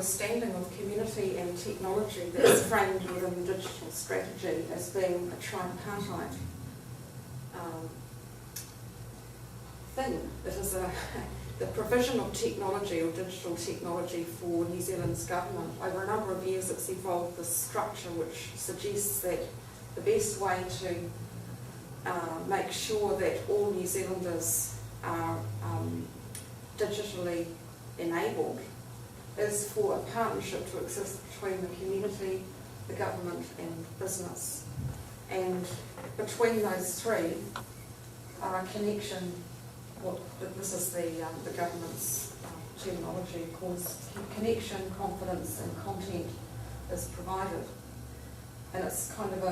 understanding of community and technology that's framed within the digital strategy as being a tripartite thing. It is the provision of technology or digital technology for New Zealand's government. Over a number of years it's evolved this structure which suggests that the best way to make sure that all New Zealanders are digitally enabled is for a partnership to exist between the community, the government and business. And between those three, connection, this is the government's terminology, of course, connection, confidence and content is provided. And it's kind of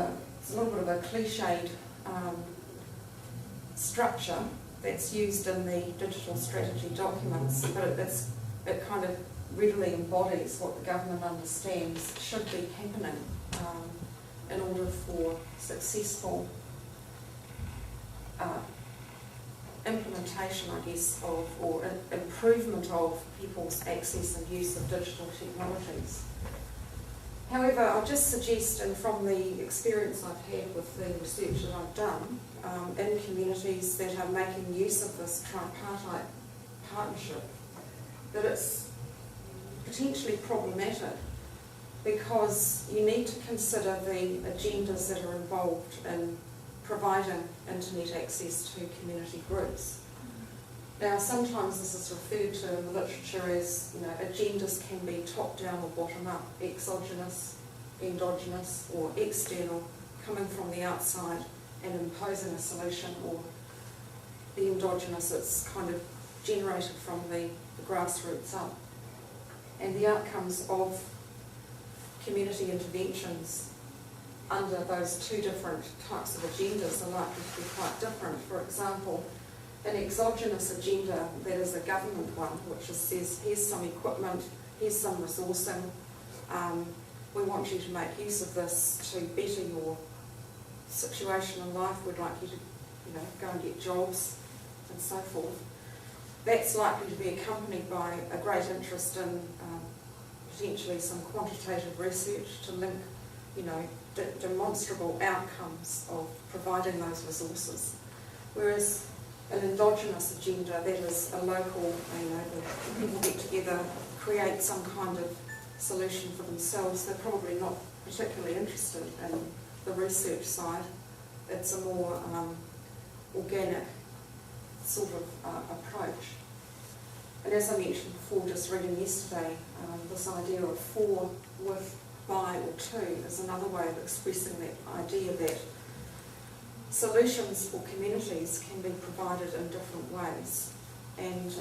it's a little bit of a cliched structure that's used in the digital strategy documents, but it kind of readily embodies what the government understands should be happening in order for successful implementation, I guess, or improvement of people's access and use of digital technologies. However, I'll just suggest, and from the experience I've had with the research that I've done in communities that are making use of this tripartite partnership, that it's potentially problematic because you need to consider the agendas that are involved in providing internet access to community groups. Now, sometimes this is referred to in the literature as, agendas can be top-down or bottom-up, exogenous, endogenous, or external, coming from the outside and imposing a solution, or the endogenous, it's kind of generated from the grassroots up. And the outcomes of community interventions under those two different types of agendas are likely to be quite different. For example, an exogenous agenda that is a government one, which just says, here's some equipment, here's some resourcing, we want you to make use of this to better your situation in life, we'd like you to go and get jobs and so forth. That's likely to be accompanied by a great interest in potentially some quantitative research to link demonstrable outcomes of providing those resources. Whereas an endogenous agenda, that is a local, people get together, create some kind of solution for themselves, they're probably not particularly interested in the research side. It's a more organic sort of approach. And as I mentioned before, just reading yesterday, this idea of for, with, by or to is another way of expressing that idea that solutions for communities can be provided in different ways. And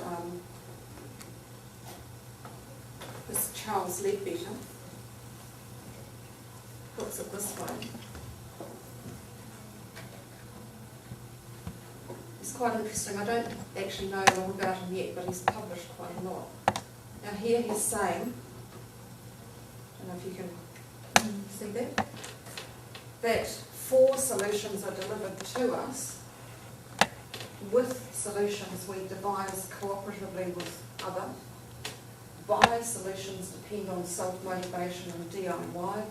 this Charles Ledbetter puts it this way. It's quite interesting. I don't actually know a lot about him yet, but he's published quite a lot. Now here he's saying, I don't know if you can see that for solutions are delivered to us, with solutions we devise cooperatively with other, by solutions depend on self-motivation and DIY,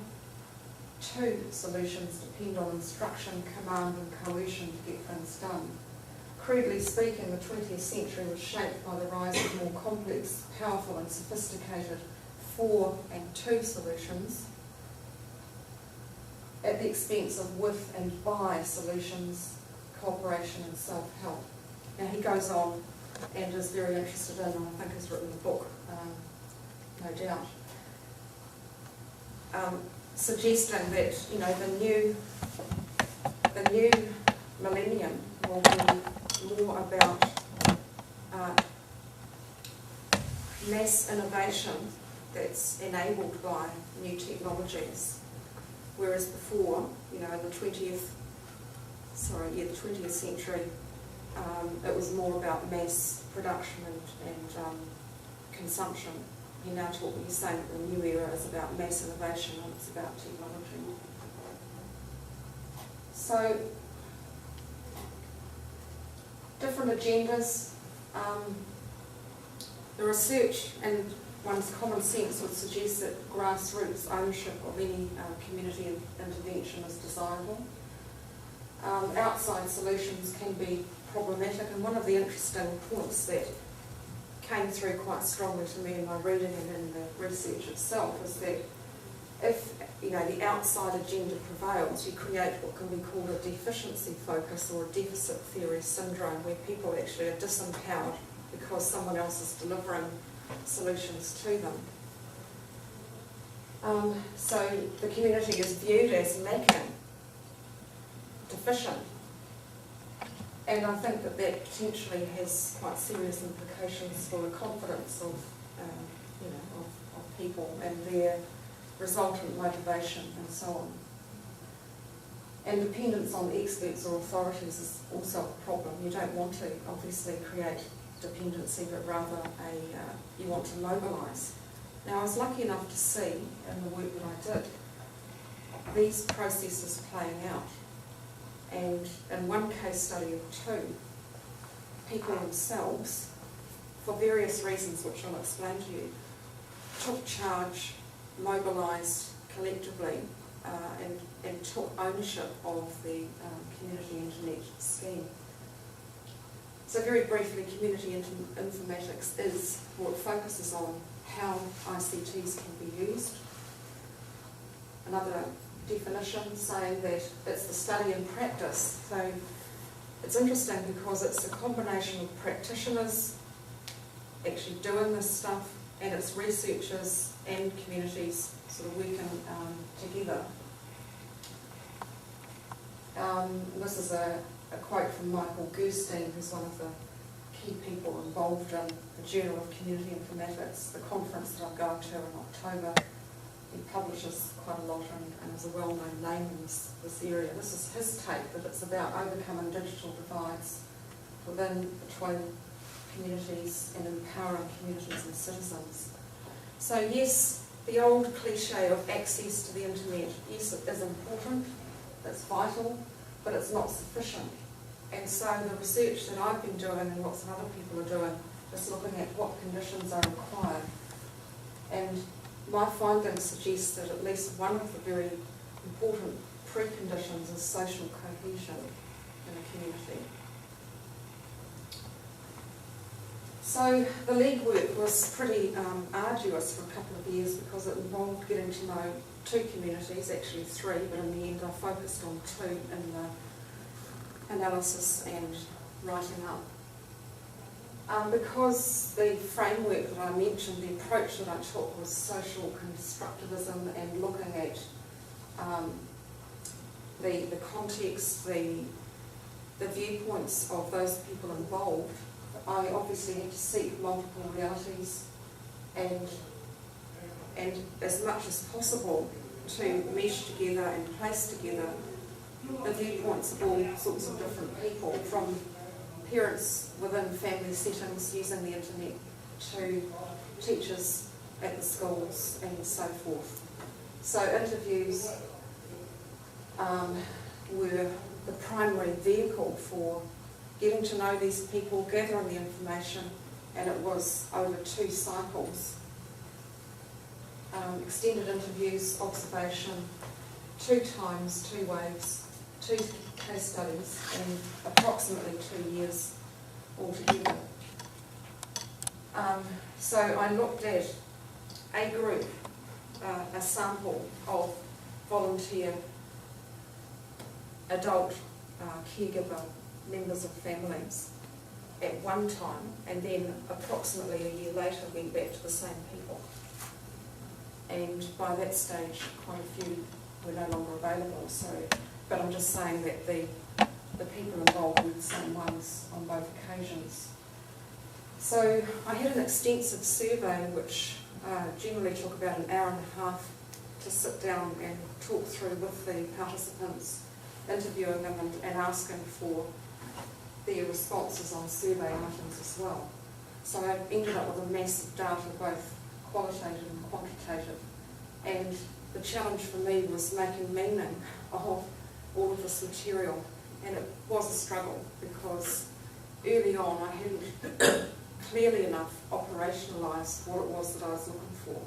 to solutions depend on instruction, command and coercion to get things done. Crudely speaking, the 20th century was shaped by the rise of more complex, powerful and sophisticated for and to solutions at the expense of with and by solutions, cooperation and self-help. Now he goes on and is very interested in, and I think has written a book, no doubt, suggesting that the new millennium will be more about mass innovation that's enabled by new technologies, whereas before, in the 20th century, it was more about mass production and consumption. He's saying that the new era is about mass innovation and it's about technology. So, different agendas. The research, and one's common sense would suggest that grassroots ownership of any community intervention is desirable. Outside solutions can be problematic, and one of the interesting points that came through quite strongly to me in my reading and in the research itself is that if the outside agenda prevails, you create what can be called a deficiency focus or a deficit theory syndrome, where people actually are disempowered because someone else is delivering solutions to them. So the community is viewed as lacking, deficient, and I think that that potentially has quite serious implications for the confidence of people and their resultant motivation and so on. And dependence on experts or authorities is also a problem. You don't want to obviously create dependency, but rather you want to mobilise. Now, I was lucky enough to see in the work that I did these processes playing out. And in one case study of two, people themselves, for various reasons which I'll explain to you, took charge, mobilised collectively, and took ownership of the community internet scheme. So very briefly, community informatics is what focuses on how ICTs can be used. Another definition saying that it's the study and practice. So it's interesting because it's a combination of practitioners actually doing this stuff, and it's researchers and communities sort of working together. This is a quote from Michael Gerstein, who's one of the key people involved in the Journal of Community Informatics, the conference that I'm going to in October. He publishes quite a lot and is a well-known name in this area. This is his take, that it's about overcoming digital divides between communities and empowering communities and citizens. So yes, the old cliche of access to the internet, yes, it is important, it's vital, but it's not sufficient. And so the research that I've been doing and lots of other people are doing is looking at what conditions are required. And my findings suggest that at least one of the very important preconditions is social cohesion in a community. So the league work was pretty arduous for a couple of years because it involved getting to know two communities, actually three, but in the end I focused on two in the analysis and writing up. Because the framework that I mentioned, the approach that I took was social constructivism and looking at the context, the viewpoints of those people involved, I obviously had to seek multiple realities and as much as possible to mesh together and place together the viewpoints of all sorts of different people, from parents within family settings using the internet to teachers at the schools and so forth. So interviews were the primary vehicle for getting to know these people, gathering the information, and it was over 2 cycles. Extended interviews, observation, 2 times, 2 waves, 2 case studies, and approximately 2 years altogether. So I looked at a group, a sample of volunteer adult caregiver members of families at one time, and then approximately a year later went back to the same people. And by that stage, quite a few were no longer available. So, but I'm just saying that the people involved were the same ones on both occasions. So I had an extensive survey which generally took about an hour and a half to sit down and talk through with the participants, interviewing them and asking for their responses on survey items as well. So I ended up with a massive data, both qualitative and quantitative. And the challenge for me was making meaning of all of this material. And it was a struggle because early on I hadn't clearly enough operationalise what it was that I was looking for.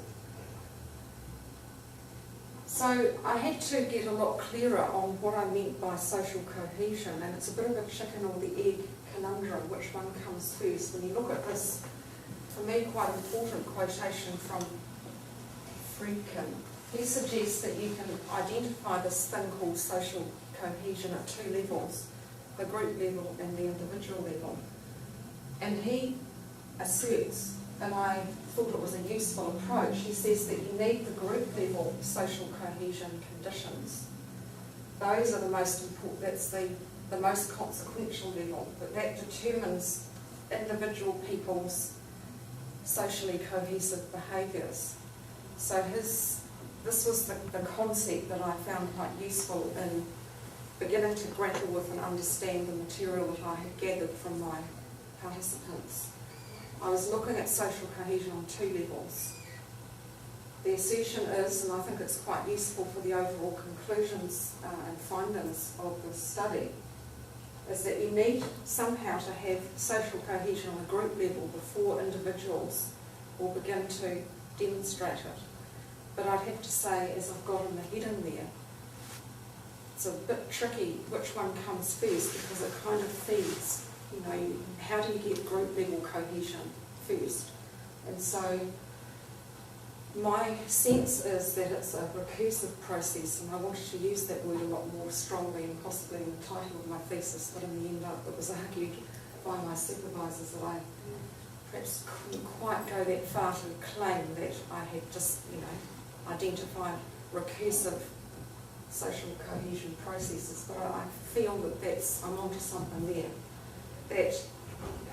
So I had to get a lot clearer on what I meant by social cohesion, and it's a bit of a chicken or the egg conundrum, which one comes first. When you look at this, for me, quite important quotation from Friedkin, he suggests that you can identify this thing called social cohesion at two levels, the group level and the individual level. And he asserts, and I thought it was a useful approach, he says that you need the group level social cohesion conditions. Those are the most important, that's the most consequential level, but that determines individual people's socially cohesive behaviours. So this was the concept that I found quite useful in beginning to grapple with and understand the material that I had gathered from my participants. I was looking at social cohesion on two levels. The assertion is, and I think it's quite useful for the overall conclusions and findings of the study, is that you need somehow to have social cohesion on a group level before individuals will begin to demonstrate it. But I'd have to say, as I've got in the heading there, it's a bit tricky which one comes first, because it kind of feeds, how do you get group level cohesion first? And so my sense is that it's a recursive process, and I wanted to use that word a lot more strongly and possibly in the title of my thesis, but in the end it was argued by my supervisors that I perhaps couldn't quite go that far to claim that I had just, identified recursive social cohesion processes, but I feel that I'm onto something there. That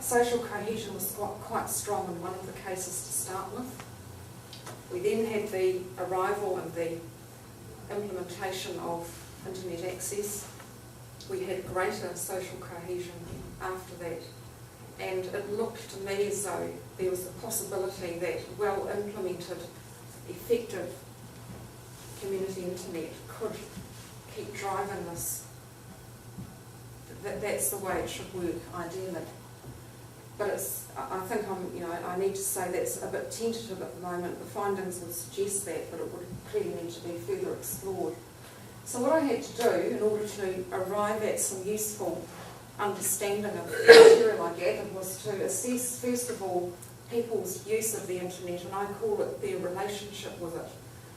social cohesion was quite strong in one of the cases to start with. We then had the arrival and the implementation of internet access. We had greater social cohesion after that, and it looked to me as though there was a possibility that well implemented, effective community internet could keep driving this. That's the way it should work, ideally. But I think I need to say that's a bit tentative at the moment. The findings would suggest that, but it would clearly need to be further explored. So what I had to do in order to arrive at some useful understanding of the material I gathered was to assess, first of all, people's use of the internet, and I call it their relationship with it.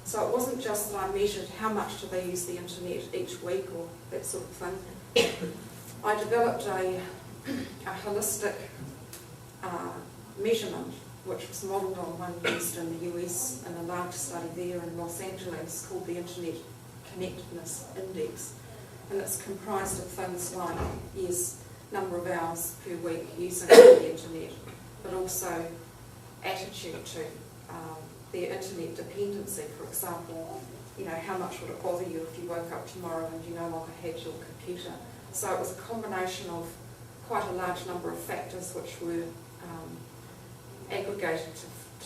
So it wasn't just that I measured how much do they use the internet each week or that sort of thing. I developed a holistic measurement, which was modelled on one used in the US in a large study there in Los Angeles called the Internet Connectedness Index. And it's comprised of things like, yes, number of hours per week using the internet, but also attitude to their internet dependency. For example, how much would it bother you if you woke up tomorrow and you no longer had your computer? So it was a combination of quite a large number of factors which were aggregated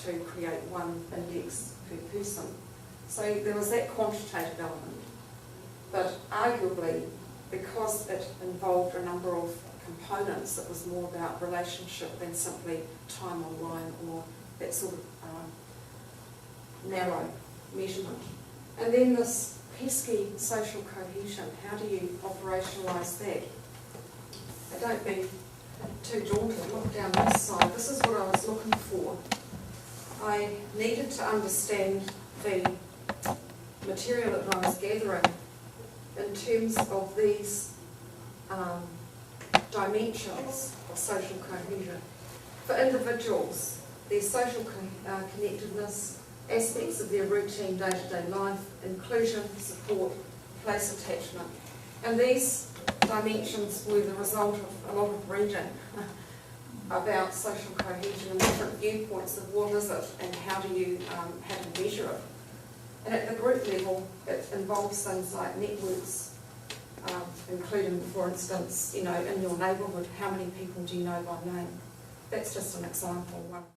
to create one index per person. So there was that quantitative element, but arguably, because it involved a number of components, it was more about relationship than simply time online or that sort of narrow measurement. And then this pesky social cohesion, how do you operationalise that? Don't be too daunted. Look down this side. This is what I was looking for. I needed to understand the material that I was gathering in terms of these dimensions of social cohesion. For individuals, their social connectedness, aspects of their routine day-to-day life, inclusion, support, place attachment. And these dimensions were the result of a lot of reading about social cohesion and different viewpoints of what is it and how do you measure it. And at the group level, it involves things like networks, including, for instance, in your neighbourhood, how many people do you know by name? That's just an example.